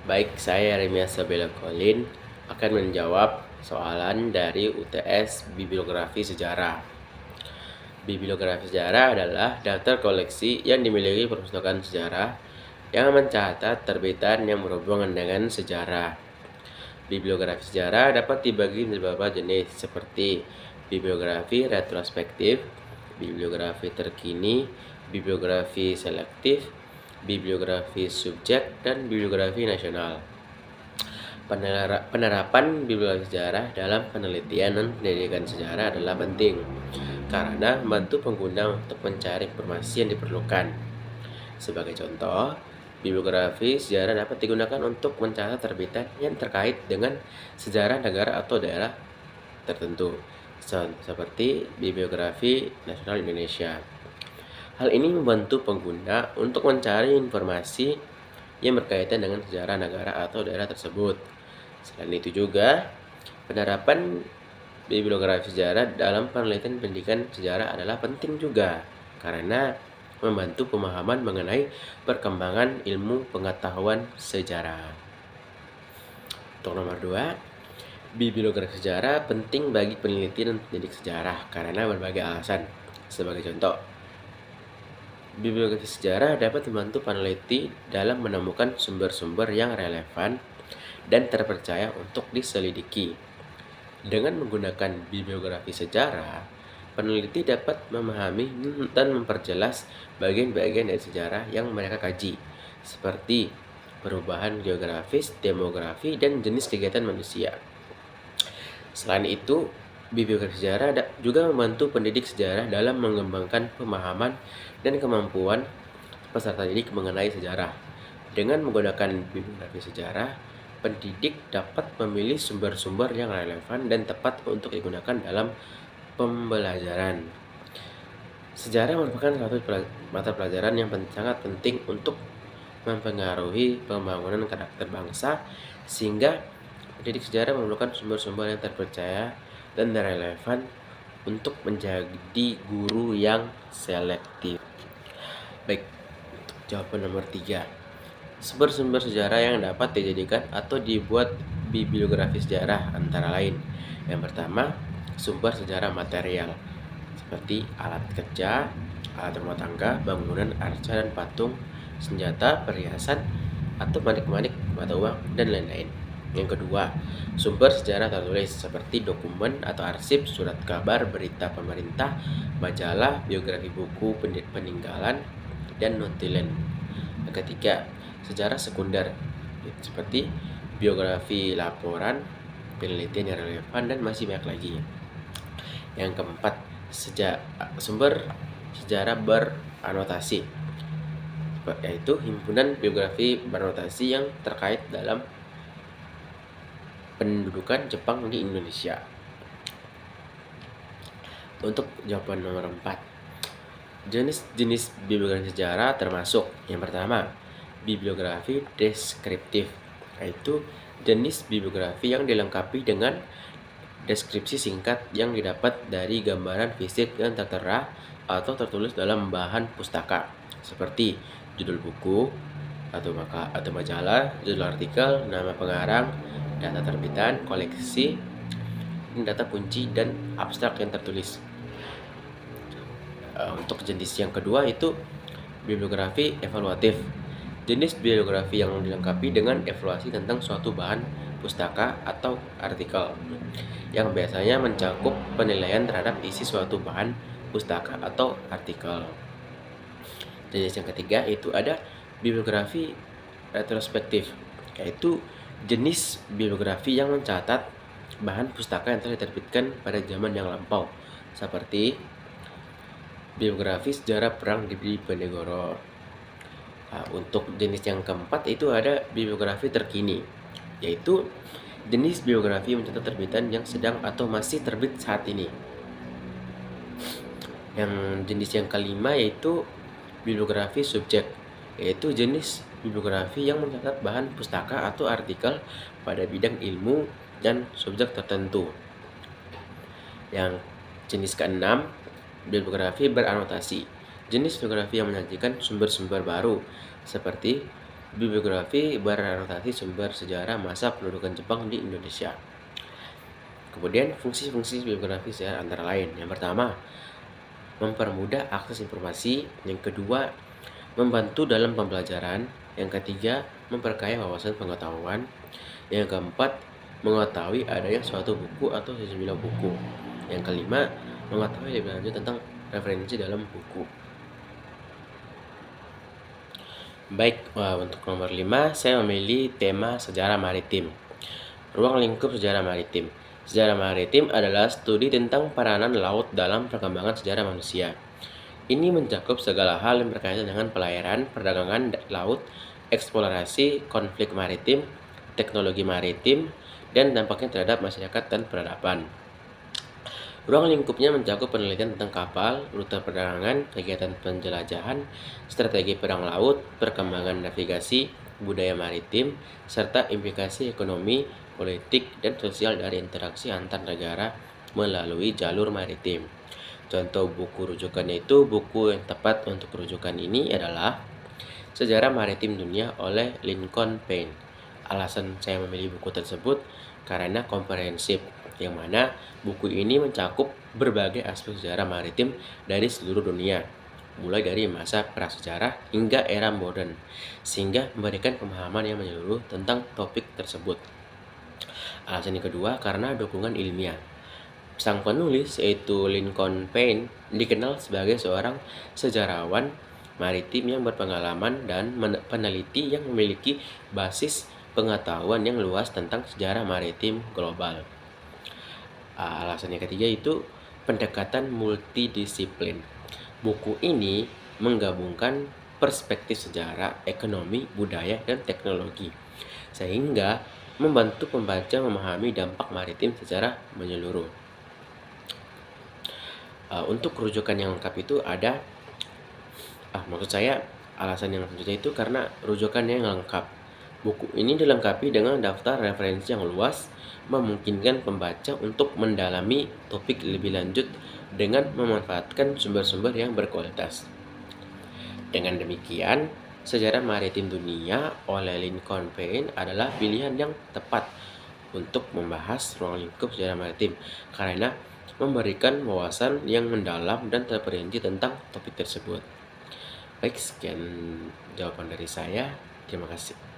Baik, saya Remia Sabela Colin akan menjawab soalan dari UTS Bibliografi Sejarah. Bibliografi sejarah adalah daftar koleksi yang dimiliki perpustakaan sejarah yang mencatat terbitan yang berhubungan dengan sejarah. Bibliografi sejarah dapat dibagi menjadi beberapa jenis seperti bibliografi retrospektif, bibliografi terkini, bibliografi selektif, bibliografi subjek, dan bibliografi nasional. Penerapan bibliografi sejarah dalam penelitian dan pendidikan sejarah adalah penting karena membantu pengguna untuk mencari informasi yang diperlukan. Sebagai contoh, bibliografi sejarah dapat digunakan untuk mencatat terbitan yang terkait dengan sejarah negara atau daerah tertentu, seperti Bibliografi Nasional Indonesia. Hal ini membantu pengguna untuk mencari informasi yang berkaitan dengan sejarah negara atau daerah tersebut. Selain itu juga, penerapan bibliografi sejarah dalam penelitian pendidikan sejarah adalah penting juga karena membantu pemahaman mengenai perkembangan ilmu pengetahuan sejarah. Untuk nomor 2, bibliografi sejarah penting bagi peneliti dan pendidik sejarah karena berbagai alasan. Sebagai contoh, bibliografi sejarah dapat membantu peneliti dalam menemukan sumber-sumber yang relevan dan terpercaya untuk diselidiki. Dengan menggunakan bibliografi sejarah, peneliti dapat memahami dan memperjelas bagian-bagian dari sejarah yang mereka kaji, seperti perubahan geografis, demografi, dan jenis kegiatan manusia. Selain itu, bibliografi sejarah juga membantu pendidik sejarah dalam mengembangkan pemahaman dan kemampuan peserta didik mengenai sejarah. Dengan menggunakan bibliografi sejarah, pendidik dapat memilih sumber-sumber yang relevan dan tepat untuk digunakan dalam pembelajaran. Sejarah merupakan satu mata pelajaran yang sangat penting untuk mempengaruhi pembangunan karakter bangsa, sehingga pendidik sejarah memerlukan sumber-sumber yang terpercaya dan relevan untuk menjadi guru yang selektif. Baik, untuk jawaban nomor 3. Sumber-sumber sejarah yang dapat dijadikan atau dibuat bibliografi sejarah antara lain. Yang pertama, sumber sejarah material seperti alat kerja, alat rumah tangga, bangunan, arca dan patung, senjata, perhiasan, atau manik-manik, mata uang, dan lain-lain. Yang kedua, sumber sejarah tertulis seperti dokumen atau arsip, surat kabar, berita pemerintah, majalah, biografi buku, peninggalan, dan notilen. Yang ketiga, sejarah sekunder seperti biografi, laporan, penelitian yang relevan, dan masih banyak lagi. Yang keempat, sumber sejarah beranotasi, yaitu himpunan biografi beranotasi yang terkait dalam pendudukan Jepang di Indonesia. Untuk jawaban nomor 4, jenis-jenis bibliografi sejarah termasuk yang pertama, bibliografi deskriptif, yaitu jenis bibliografi yang dilengkapi dengan deskripsi singkat yang didapat dari gambaran fisik yang tertera atau tertulis dalam bahan pustaka, seperti judul buku atau majalah, judul artikel, nama pengarang, data terbitan, koleksi, data kunci, dan abstrak yang tertulis. Untuk jenis yang kedua itu bibliografi evaluatif. Jenis bibliografi yang dilengkapi dengan evaluasi tentang suatu bahan pustaka atau artikel, yang biasanya mencakup penilaian terhadap isi suatu bahan pustaka atau artikel. Jenis yang ketiga itu ada bibliografi retrospektif, yaitu jenis bibliografi yang mencatat bahan pustaka yang telah diterbitkan pada zaman yang lampau, seperti biografi sejarah perang di Diponegoro. Untuk jenis yang keempat itu ada bibliografi terkini, yaitu jenis biografi yang mencatat terbitan yang sedang atau masih terbit saat ini. Yang jenis yang kelima yaitu bibliografi subjek, yaitu jenis bibliografi yang mencatat bahan pustaka atau artikel pada bidang ilmu dan subjek tertentu. Yang jenis keenam, bibliografi beranotasi, jenis bibliografi yang menyajikan sumber-sumber baru seperti Bibliografi beranotasi sumber sejarah masa pendudukan Jepang di Indonesia. Kemudian fungsi-fungsi bibliografi sejarah antara lain. Yang pertama, mempermudah akses informasi. Yang kedua, membantu dalam pembelajaran. Yang ketiga, memperkaya wawasan pengetahuan. Yang keempat, mengetahui adanya suatu buku atau sejumlah buku. Yang kelima, mengetahui lebih lanjut tentang referensi dalam buku. Baik, untuk nomor 5, saya memilih tema sejarah maritim. Ruang lingkup sejarah maritim. Sejarah maritim adalah studi tentang peranan laut dalam perkembangan sejarah manusia. Ini mencakup segala hal yang berkaitan dengan pelayaran, perdagangan laut, eksplorasi, konflik maritim, teknologi maritim, dan dampaknya terhadap masyarakat dan peradaban. Ruang lingkupnya mencakup penelitian tentang kapal, rute perdagangan, kegiatan penjelajahan, strategi perang laut, perkembangan navigasi, budaya maritim, serta implikasi ekonomi, politik, dan sosial dari interaksi antar negara melalui jalur maritim. Contoh buku rujukannya itu, buku yang tepat untuk rujukan ini adalah Sejarah Maritim Dunia oleh Lincoln Paine. Alasan saya memilih buku tersebut karena komprehensif, yang mana buku ini mencakup berbagai aspek sejarah maritim dari seluruh dunia, mulai dari masa prasejarah hingga era modern, sehingga memberikan pemahaman yang menyeluruh tentang topik tersebut. Alasan yang kedua karena dukungan ilmiah. Sang penulis, yaitu Lincoln Paine, dikenal sebagai seorang sejarawan maritim yang berpengalaman dan peneliti yang memiliki basis pengetahuan yang luas tentang sejarah maritim global. Alasan yang ketiga itu pendekatan multidisiplin. Buku ini menggabungkan perspektif sejarah, ekonomi, budaya, dan teknologi, sehingga membantu pembaca memahami dampak maritim secara menyeluruh. Untuk rujukan yang lengkap itu ada, maksud saya alasan yang selanjutnya itu karena rujukannya yang lengkap. Buku ini dilengkapi dengan daftar referensi yang luas, memungkinkan pembaca untuk mendalami topik lebih lanjut dengan memanfaatkan sumber-sumber yang berkualitas. Dengan demikian, Sejarah Maritim Dunia oleh Lincoln Paine adalah pilihan yang tepat untuk membahas ruang lingkup sejarah maritim karena memberikan wawasan yang mendalam dan terperinci tentang topik tersebut. Baik, sekian jawaban dari saya. Terima kasih.